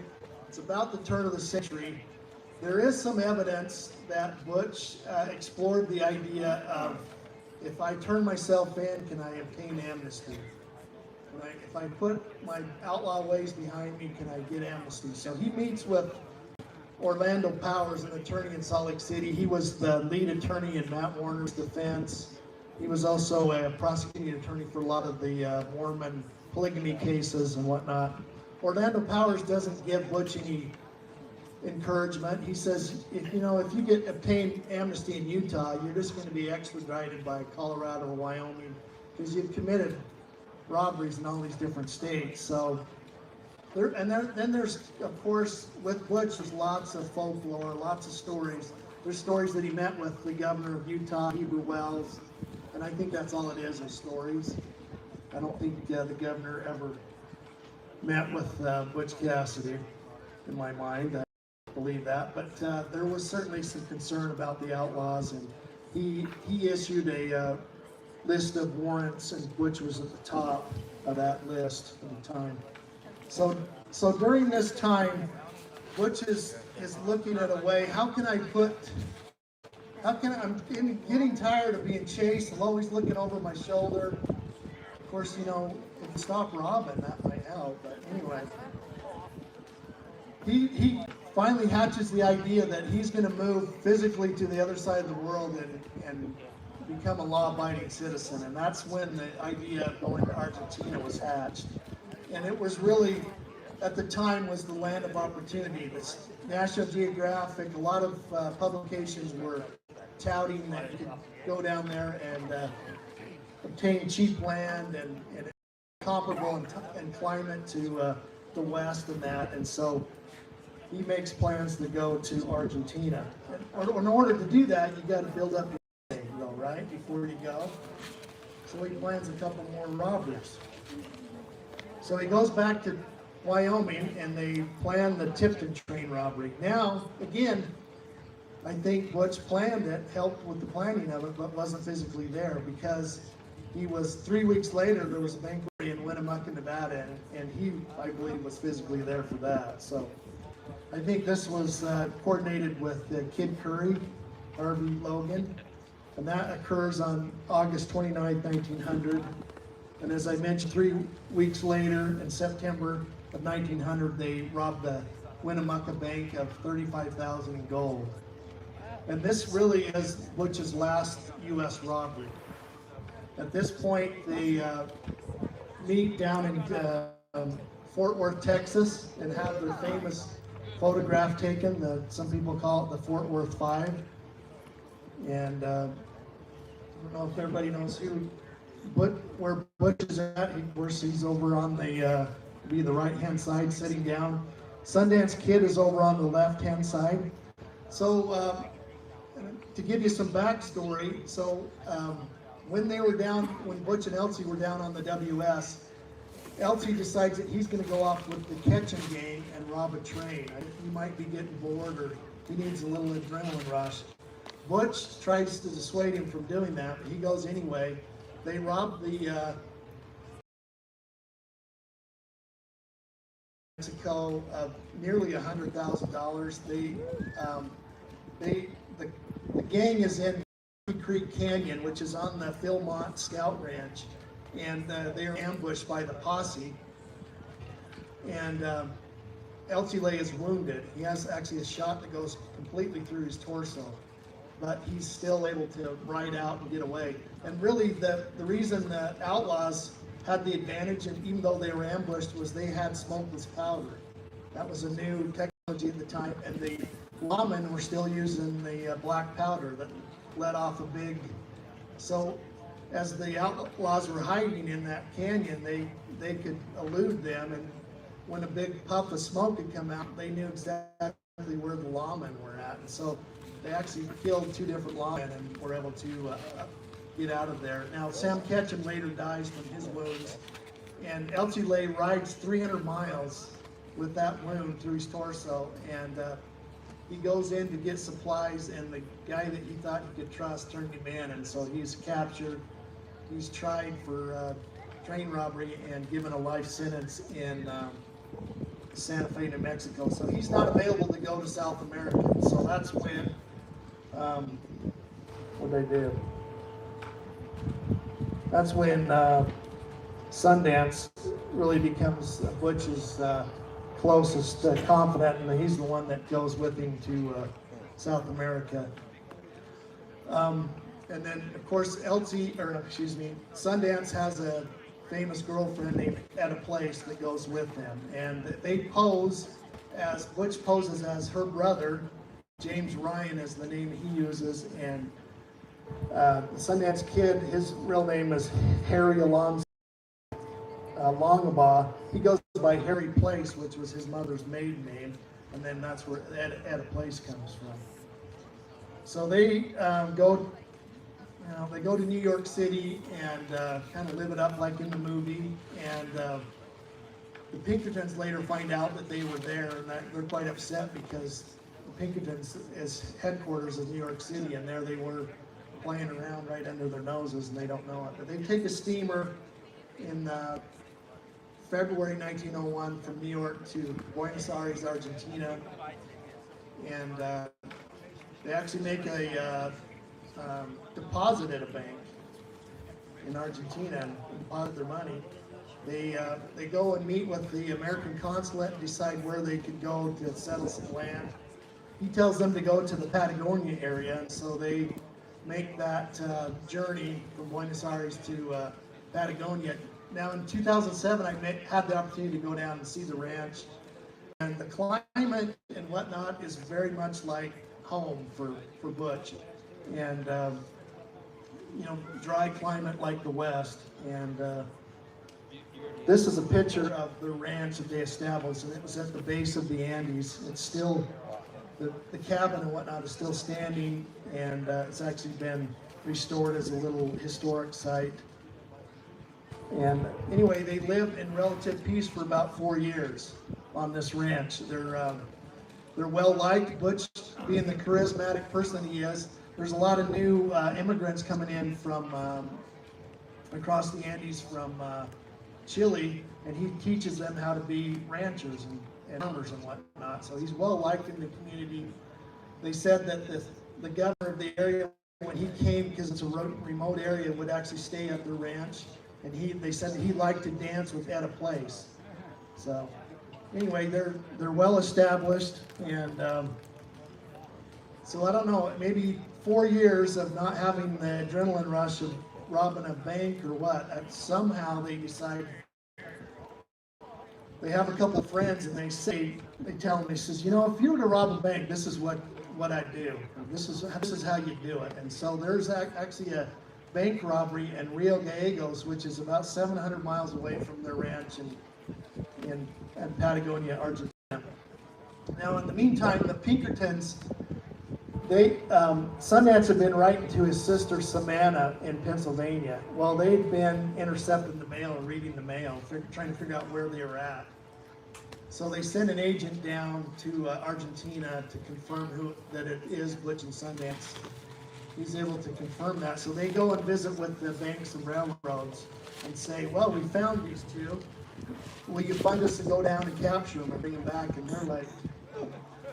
it's about the turn of the century, there is some evidence that Butch explored the idea of if I turn myself in, can I obtain amnesty? If I put my outlaw ways behind me, can I get amnesty? So he meets with Orlando Powers, an attorney in Salt Lake City. He was the lead attorney in Matt Warner's defense. He was also a prosecuting attorney for a lot of the Mormon polygamy cases and whatnot. Orlando Powers doesn't give Butch any encouragement. He says, if you obtain amnesty in Utah, you're just going to be extradited by Colorado or Wyoming because you've committed robberies in all these different states. So then there's, of course, with Butch, there's lots of folklore, lots of stories. There's stories that he met with the governor of Utah, Heber Wells, and I think that's all it is stories. I don't think the governor ever met with Butch Cassidy, in my mind. I believe that, but there was certainly some concern about the outlaws, and he issued a list of warrants, and Butch was at the top of that list at the time. So during this time, Butch is looking at a way, I'm getting tired of being chased. I'm always looking over my shoulder. Of course, if you stop robbing, that might help, but anyway. He finally hatches the idea that he's going to move physically to the other side of the world and become a law-abiding citizen, and that's when the idea of going to Argentina was hatched. And it was really, at the time, was the land of opportunity. The National Geographic, a lot of publications were touting that you could go down there and obtain cheap land and comparable in climate to the West and that. And so he makes plans to go to Argentina. In order to do that, you got to build up your thing, though, right, before you go. So he plans a couple more robberies. So he goes back to Wyoming, and they plan the Tipton train robbery. Now, again, I think Butch planned it, helped with the planning of it, but wasn't physically there because he was 3 weeks later, there was a bank robbery in Winnemucca, Nevada, and he, I believe, was physically there for that. So I think this was coordinated with Kid Curry, Harvey Logan, and that occurs on August 29, 1900. And as I mentioned, 3 weeks later, in September of 1900, they robbed the Winnemucca Bank of $35,000 in gold. And this really is Butch's last U.S. robbery. At this point, they meet down in Fort Worth, Texas, and have their famous photograph taken. Some people call it the Fort Worth Five. And I don't know if everybody knows where Butch is at. Of course, he's over on the right-hand side, sitting down. Sundance Kid is over on the left-hand side. So, to give you some backstory, when Butch and Elsie were down on the WS, Elsie decides that he's going to go off with the Ketchum gang and rob a train. He might be getting bored, or he needs a little adrenaline rush. Butch tries to dissuade him from doing that, but he goes anyway. They rob the Mexico of nearly $100,000. The gang is in Creek Canyon, which is on the Philmont Scout Ranch, and they are ambushed by the posse. And Elsie is wounded. He has actually a shot that goes completely through his torso, but he's still able to ride out and get away. And really, the reason the outlaws had the advantage, and even though they were ambushed, was they had smokeless powder. That was a new technology at the time, and the lawmen were still using the black powder that let off a big. So as the outlaws were hiding in that canyon, they could elude them, and when a big puff of smoke had come out, they knew exactly where the lawmen were at. And so they actually killed 2 different lawmen and were able to get out of there. Now, Sam Ketchum later dies from his wounds, and Elsie rides 300 miles with that wound through his torso, and he goes in to get supplies, and the guy that he thought he could trust turned him in, and so he's captured. He's tried for train robbery and given a life sentence in Santa Fe, New Mexico. So he's not available to go to South America. So that's when, what did I do? that's when Sundance really becomes Butch's closest confidant, and he's the one that goes with him to South America. And then, of course, Sundance has a famous girlfriend named Etta Place that goes with them, and they pose as Butch poses as her brother. James Ryan is the name he uses, and the Sundance Kid, his real name is Harry Alonzo Longabaugh. He goes by Harry Place, which was his mother's maiden name, and then that's where Etta Place comes from. So they they go to New York City and kind of live it up like in the movie. And the Pinkertons later find out that they were there, and they're quite upset because the Pinkertons is headquarters of New York City, and there they were playing around right under their noses, and they don't know it. But they take a steamer in February 1901 from New York to Buenos Aires, Argentina, and they actually make a deposit at a bank in Argentina and deposit their money. They go and meet with the American consulate and decide where they could go to settle some land. He tells them to go to the Patagonia area, and so they make that journey from Buenos Aires to Patagonia. Now in 2007, I had the opportunity to go down and see the ranch, and the climate and whatnot is very much like home for Butch, and dry climate like the West. And this is a picture of the ranch that they established, and it was at the base of the Andes. It's still, the cabin and whatnot is still standing, and it's actually been restored as a little historic site. And anyway, they lived in relative peace for about 4 years on this ranch. They're well liked. Butch, being the charismatic person he is, there's a lot of new immigrants coming in from across the Andes from Chile, and he teaches them how to be ranchers and farmers and whatnot. So he's well liked in the community. They said that the governor of the area, when he came, because it's a remote area, would actually stay at the ranch, and they said that he liked to dance with Etta Place. So anyway, they're well established, and so I don't know, maybe 4 years of not having the adrenaline rush of robbing a bank or what, somehow they decide. They have a couple of friends, and they tell them, they says, if you were to rob a bank, this is what I'd do. This is how you do it. And so there's actually a bank robbery in Rio Gallegos, which is about 700 miles away from their ranch in Patagonia, Argentina. Now, in the meantime, the Pinkertons, Sundance had been writing to his sister Savannah in Pennsylvania. Well, they'd been intercepting the mail and reading the mail, trying to figure out where they were at. So they sent an agent down to Argentina to confirm that it is Butch and Sundance. He's able to confirm that. So they go and visit with the banks and railroads and say, well, we found these two. Will you fund us to go down and capture them and bring them back? And they're like,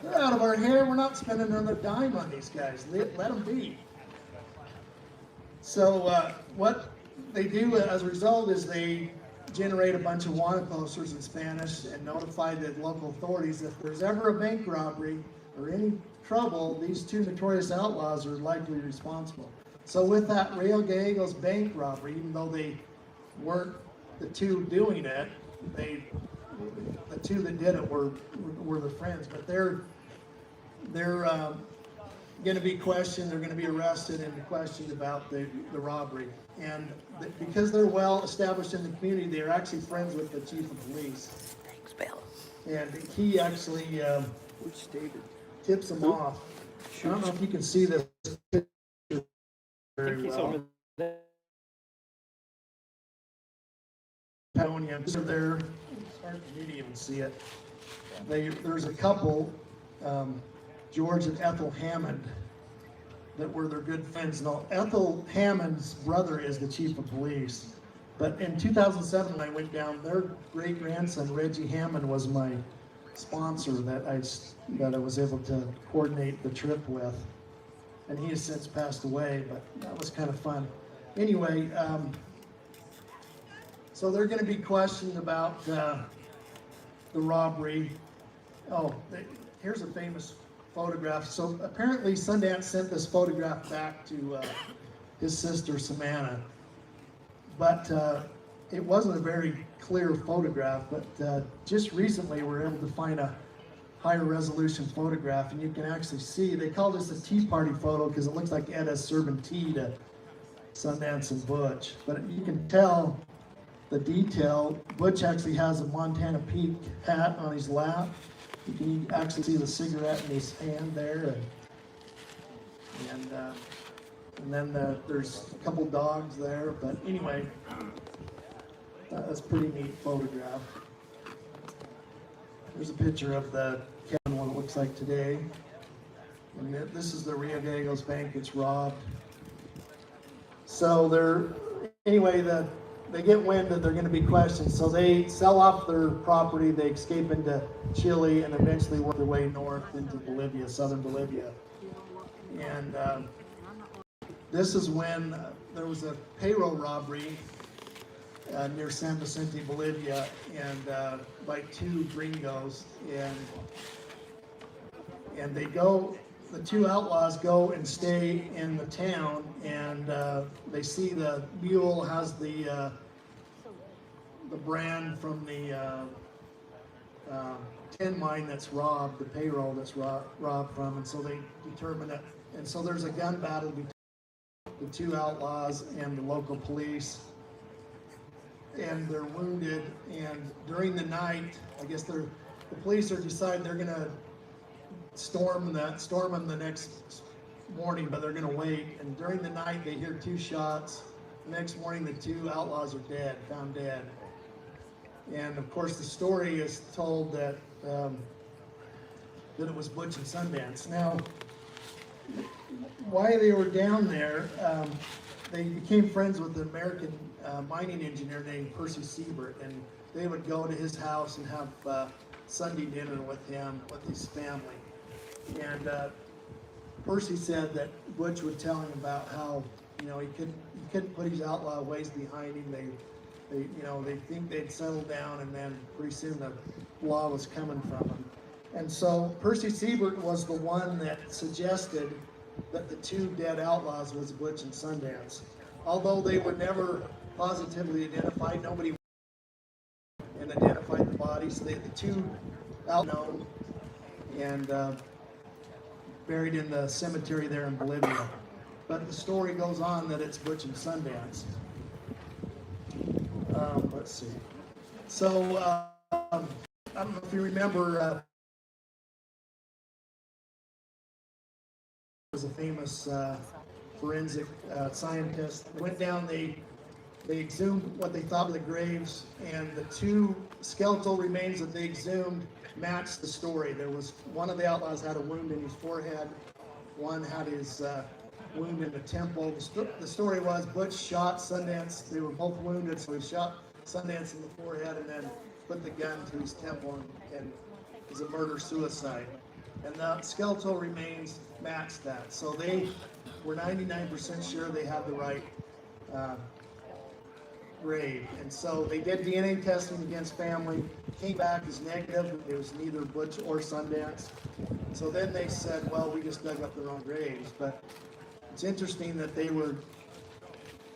they're out of our hair. We're not spending another dime on these guys. Let them be. So what they do as a result is they generate a bunch of wanted posters in Spanish and notify the local authorities if there's ever a bank robbery or any trouble, these two notorious outlaws are likely responsible. So with that Rio Gallegos bank robbery, even though they weren't the two doing it, the two that did it were the friends, but they're going to be questioned, they're going to be arrested and questioned about the robbery. And because they're well established in the community, they're actually friends with the chief of police. Thanks, Bill. And he actually tips them off. I don't know if you can see this picture very well. Patagonia, there, it's hard for me to even see it. There's a couple, George and Ethel Hammond, that were their good friends. Now, Ethel Hammond's brother is the chief of police. But in 2007, when I went down, their great-grandson, Reggie Hammond, was my sponsor that I was able to coordinate the trip with. And he has since passed away, but that was kind of fun. Anyway, So they're going to be questioned about the robbery. Oh, here's a famous photograph. So apparently Sundance sent this photograph back to his sister Samantha, but it wasn't a very clear photograph. But just recently we were able to find a higher resolution photograph, and you can actually see, they call this a tea party photo because it looks like Ed is serving tea to Sundance and Butch. But you can tell the detail. Butch actually has a Montana Peak hat on his lap. You can actually see the cigarette in his hand there, and then there's a couple dogs there. But anyway, that's a pretty neat photograph. There's a picture of the cabin, what it looks like today. And this is the Rio Gallegos Bank. It's robbed. So they get wind that they're going to be questioned, so they sell off their property, they escape into Chile, and eventually work their way north into Bolivia, southern Bolivia. And this is when there was a payroll robbery near San Vicente, Bolivia, and by two gringos, and the two outlaws go and stay in the town, and they see the mule has the brand from the tin mine that's robbed, the payroll that's robbed from, and so they determine it. And so there's a gun battle between the two outlaws and the local police, and they're wounded. And during the night, I guess the police are deciding they're going to storm them the next morning, but they're going to wait. And during the night, they hear two shots. The next morning, the two outlaws are found dead. And of course, the story is told that it was Butch and Sundance. Now, why they were down there, they became friends with an American mining engineer named Percy Siebert, and they would go to his house and have Sunday dinner with him, with his family. And Percy said that Butch would tell him about how, he couldn't put his outlaw ways behind him. They think they'd settled down, and then pretty soon the law was coming from him. And so Percy Siebert was the one that suggested that the two dead outlaws was Butch and Sundance. Although they were never positively identified, nobody and identified the bodies. The two outlaws and buried in the cemetery there in Bolivia. But the story goes on that it's Butch and Sundance. Let's see. So, I don't know if you remember, was a famous forensic scientist. They went down, they exhumed what they thought were the graves, and the two skeletal remains that they exhumed matched the story. There was one of the outlaws had a wound in his forehead, one had his wound in the temple. The story was Butch shot Sundance. They were both wounded, so he shot Sundance in the forehead and then put the gun to his temple, and it was a murder-suicide. And the skeletal remains matched that. So they were 99% sure they had the right grave. And so they did DNA testing against family, came back as negative. It was neither Butch or Sundance. So then they said, well, we just dug up their own graves. But it's interesting that they were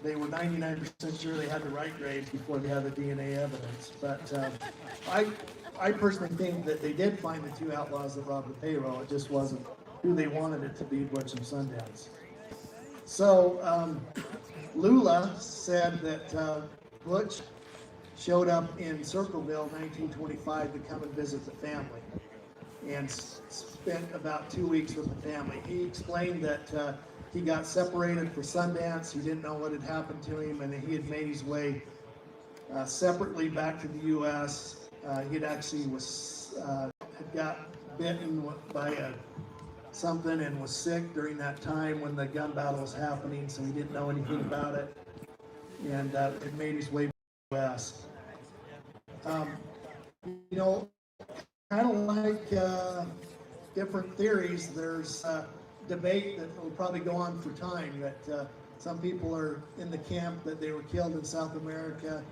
99% sure they had the right graves before they had the DNA evidence. But I personally think that they did find the two outlaws that robbed the payroll. It just wasn't who they wanted it to be, Butch and Sundance. So Lula said that Butch showed up in Circleville in 1925 to come and visit the family, and spent about 2 weeks with the family. He explained that he got separated for Sundance. He didn't know what had happened to him, and he had made his way separately back to the U.S. He had actually had got bitten by something and was sick during that time when the gun battle was happening, so he didn't know anything about it, and it made his way to the U.S. Kind of like different theories, there's debate that will probably go on for time, that some people are in the camp that they were killed in South America.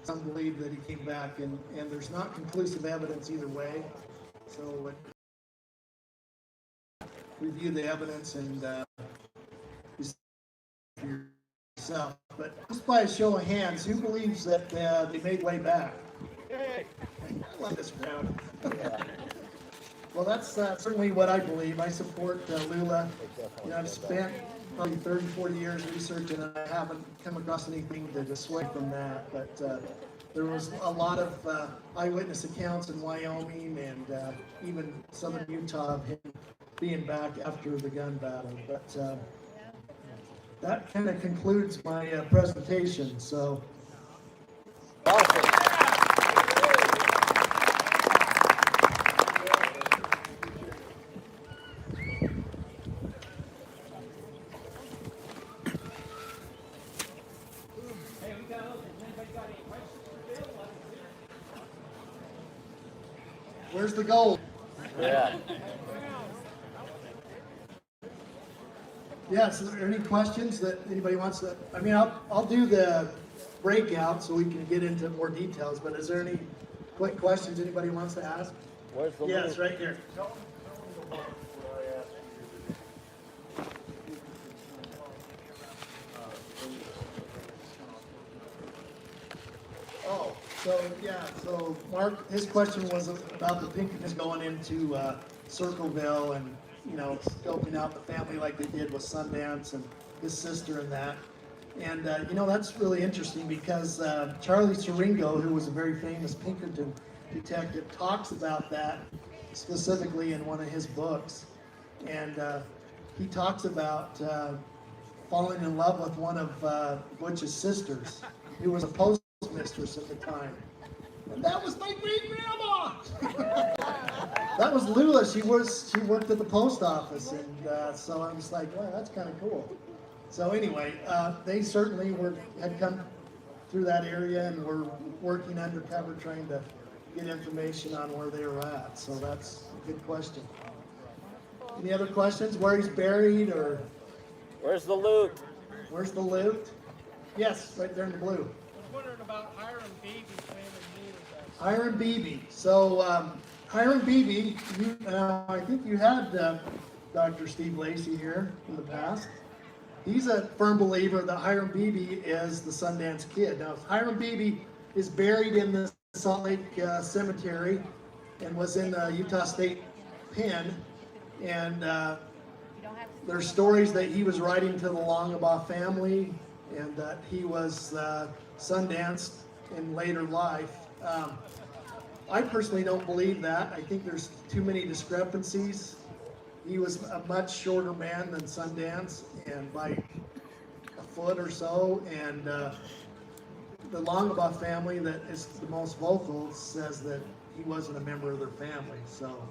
some believe that he came back, and there's not conclusive evidence either way. So review the evidence and for yourself. But just by a show of hands, who believes that they made way back? I love this crowd. Well, that's certainly what I believe. I support Lula. You know, I've spent probably 30, 40 years researching, and I haven't come across anything to dissuade from that. But there was a lot of eyewitness accounts in Wyoming and even southern Utah of him being back after the gun battle. But that kind of concludes my presentation. So. Where's the gold? Yeah. Yes, is there any questions that anybody wants to, I mean, I'll do the breakout so we can get into more details, but is there any quick questions anybody wants to ask? Where's the Yes, right here. Oh, so yeah, so Mark, his question was about the Pinkertons going into Circleville and, you know, scoping out the family like they did with Sundance and his sister and that. And, you know, that's really interesting because Charlie Siringo, who was a very famous Pinkerton detective, talks about that specifically in one of his books. And he talks about falling in love with one of Butch's sisters, who was a postmistress at the time. And that was my great-grandma! That was Lula. She worked at the post office, and so I was like, wow, that's kind of cool. So anyway, they certainly had come through that area and were working undercover trying to get information on where they were at. So that's a good question. Any other questions? Where he's buried, or Where's the loot? where's the loot? Yes, right there in the blue. I was wondering about Hiram Beebe's family name. Hiram Beebe. So Hiram Beebe, I think you had Dr. Steve Lacey here in the past. He's a firm believer that Hiram Beebe is the Sundance Kid. Now, Hiram Beebe is buried in the Salt Lake Cemetery and was in the Utah State Pen. And there's stories that he was writing to the Longabaugh family and that he was Sundanced in later life. I personally don't believe that. I think there's too many discrepancies. He was a much shorter man than Sundance, and by a foot or so. And the Longabaugh family, that is the most vocal, says that he wasn't a member of their family. So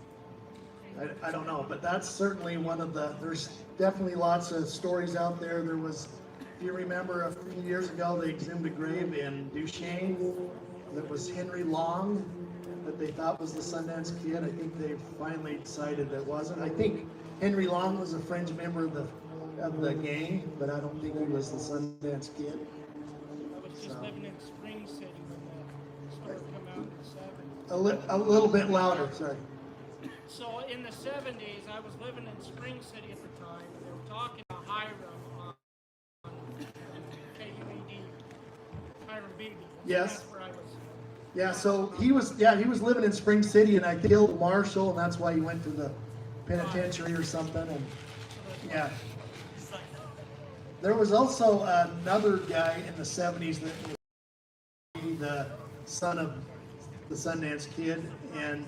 I don't know, but that's certainly one of the. There's definitely lots of stories out there. There was, if you remember, a few years ago, they exhumed a grave in Duchesne that was Henry Long, that they thought was the Sundance Kid. I think they finally decided that wasn't. I think Henry Long was a fringe member of the gang, but I don't think he was the Sundance Kid. I was just living in Spring City when the story came out in the 70s. A little bit louder, sorry. So in the 70s, I was living in Spring City at the time, and they were talking about Hiram on KUED, Hiram Beebe. Yes. That's where I was. Yeah, so he was living in Spring City, and I killed a marshal, and that's why he went to the penitentiary or something. And yeah, there was also another guy in the 70s that was the son of the Sundance Kid, and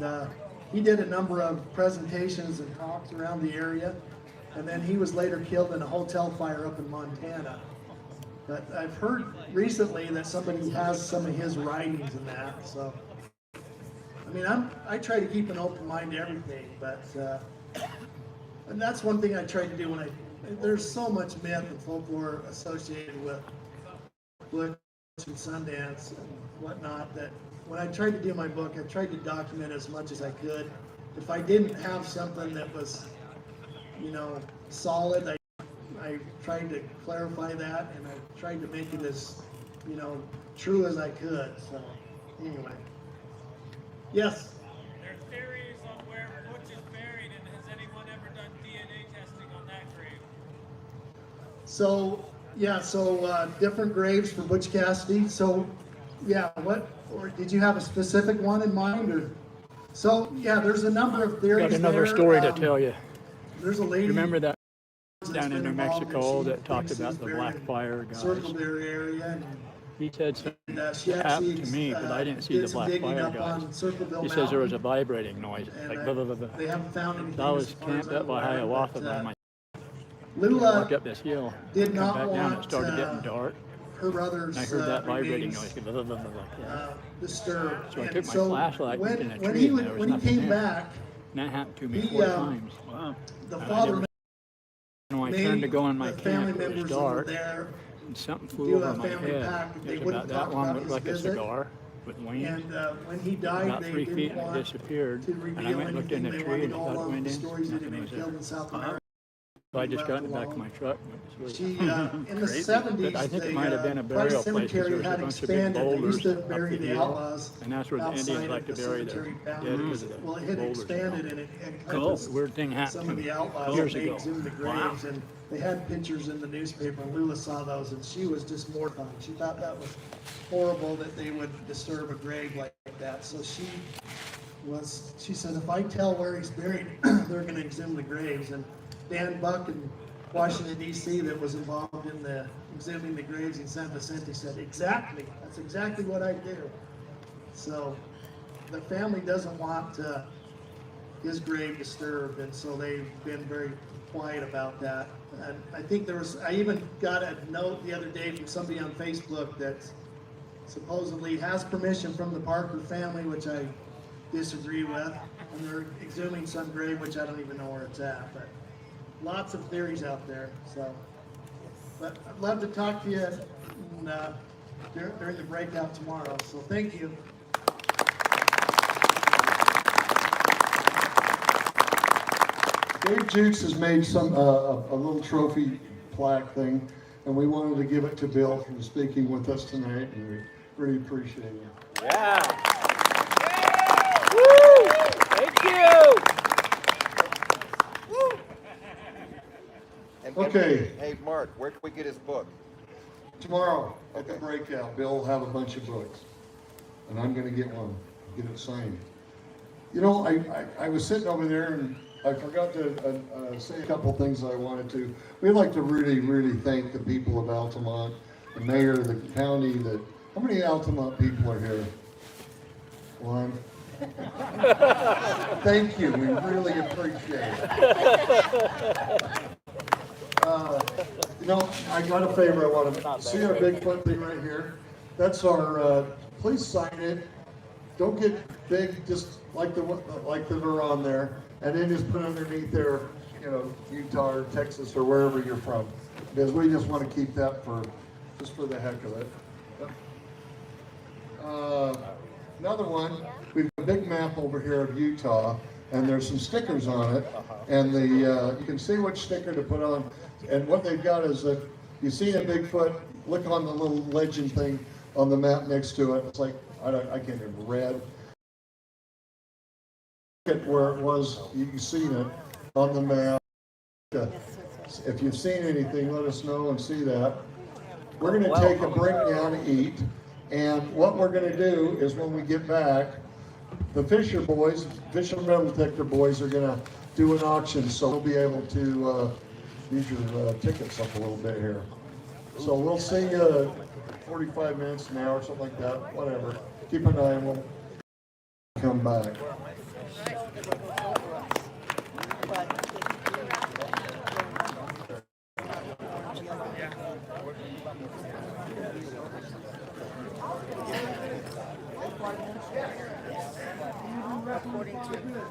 he did a number of presentations and talks around the area, and then he was later killed in a hotel fire up in Montana. But I've heard recently that somebody has some of his writings in that. So, I mean, I try to keep an open mind to everything, but and that's one thing I try to do there's so much myth and folklore associated with Butch and Sundance and whatnot, that when I tried to do my book, I tried to document as much as I could. If I didn't have something that was, you know, solid, I tried to clarify that, and I tried to make it as, you know, true as I could. So anyway, yes. There are theories on where Butch is buried, and has anyone ever done DNA testing on that grave? So yeah, so different graves for Butch Cassidy. So yeah, what, or did you have a specific one in mind, or? So yeah, there's a number of theories. Got another there. story to tell you. There's a lady. Remember that that's down in been New involved, Mexico and she that talked thinks about he's the buried Black in Fire guys? Circleberry area, He said something and she happened actually to me, but I didn't see did the some Black digging Fire up guys. on Circleville He says there was a Mountain, vibrating noise, and like blah, blah, blah, blah. they haven't found anything. So I was as far as camped up by I'm aware, Hiawatha but, by my Lula walk up this hill, did come not back down, it want started getting dark, her brother's and I heard that vibrating remains, noise, blah, blah, blah, blah, blah. disturbed. So I And took my so flashlight when, in a when tree, he and would, there was when he nothing came there. back, And that happened to me he, 4 times. Wow. the And I father never- when I turned to go in my the family camp, it members was that were dark, there, and something do flew a over my family head. pact, and they It was wouldn't about talk that one about looked his like a visit. cigar with wings. And when he died, About they 3 feet didn't and it want disappeared. to And I reveal went and looked in anything. the They tree and wanted I all thought it of went the in. stories that had Nothing been was there. killed in South America. So I just left got in the back of alone. my truck and went to sleep. She, in the Crazy. 70s, But I think it the might have been a Price burial place because there Cemetery was a had bunch of big expanded. They boulders used to up bury the the hill. outlaws And that's where the outside Indians like to of the bury their cemetery dead boundaries. because of the Well, it had boulders. expanded and it Cool. encompassed Weird thing happened some to of me the outlaws years that they ago. exhumed the Wow. graves, and they had pictures in the newspaper. And Lula saw those, and she was just mortified. She thought that was horrible that they would disturb a grave like that. So she said, if I tell where he's buried, they're going to exhume the graves. And Dan Buck in Washington, D.C., that was involved in the exhuming the graves in San Vicente said, exactly, that's exactly what I do. So the family doesn't want his grave disturbed, and so they've been very quiet about that. And I think I even got a note the other day from somebody on Facebook that supposedly has permission from the Parker family, which I disagree with, and they're exhuming some grave, which I don't even know where it's at, but lots of theories out there. So, but I'd love to talk to you during the breakout tomorrow, so thank you. Dave Jukes has made a little trophy plaque thing, and we wanted to give it to Bill for speaking with us tonight, and we really appreciate it. Yeah. Woo! Thank you. And Okay. Hey, Mark, where can we get his book? Tomorrow at the breakout, Bill will have a bunch of books, and I'm gonna get one, get it signed. You know, I was sitting over there and I forgot to say a couple things I wanted to. We'd like to really, really thank the people of Altamont, the mayor, the county, how many Altamont people are here? One. Thank you, we really appreciate it. You know, I got a favor I want to, see our Bigfoot thing right here? That's our, please sign it. Don't get big, just like that are on there, and then just put underneath there, you know, Utah or Texas or wherever you're from, because we just want to keep that just for the heck of it. Another one, we've got a big map over here of Utah, and there's some stickers on it, and you can see which sticker to put on. And what they've got is that you see a Bigfoot, look on the little legend thing on the map next to it. It's like, I can't remember, red. Look at where it was, you've seen it on the map. If you've seen anything, let us know and see that. We're going to take a break now to eat. And what we're going to do is when we get back, the Fisher Metal Detector boys are going to do an auction, so we'll be able to use your tickets up a little bit here. So we'll see you 45 minutes, an hour, something like that, whatever. Keep an eye and we'll come back.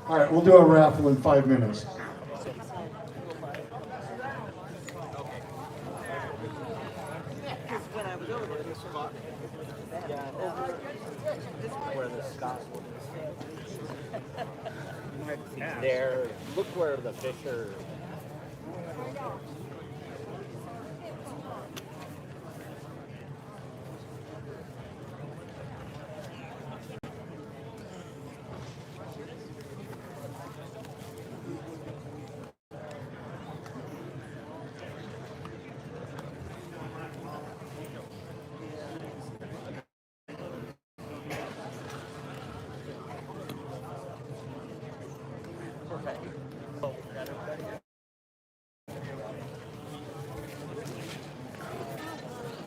All right, we'll do a raffle in 5 minutes. Where the Scott is. There, look where the Fisher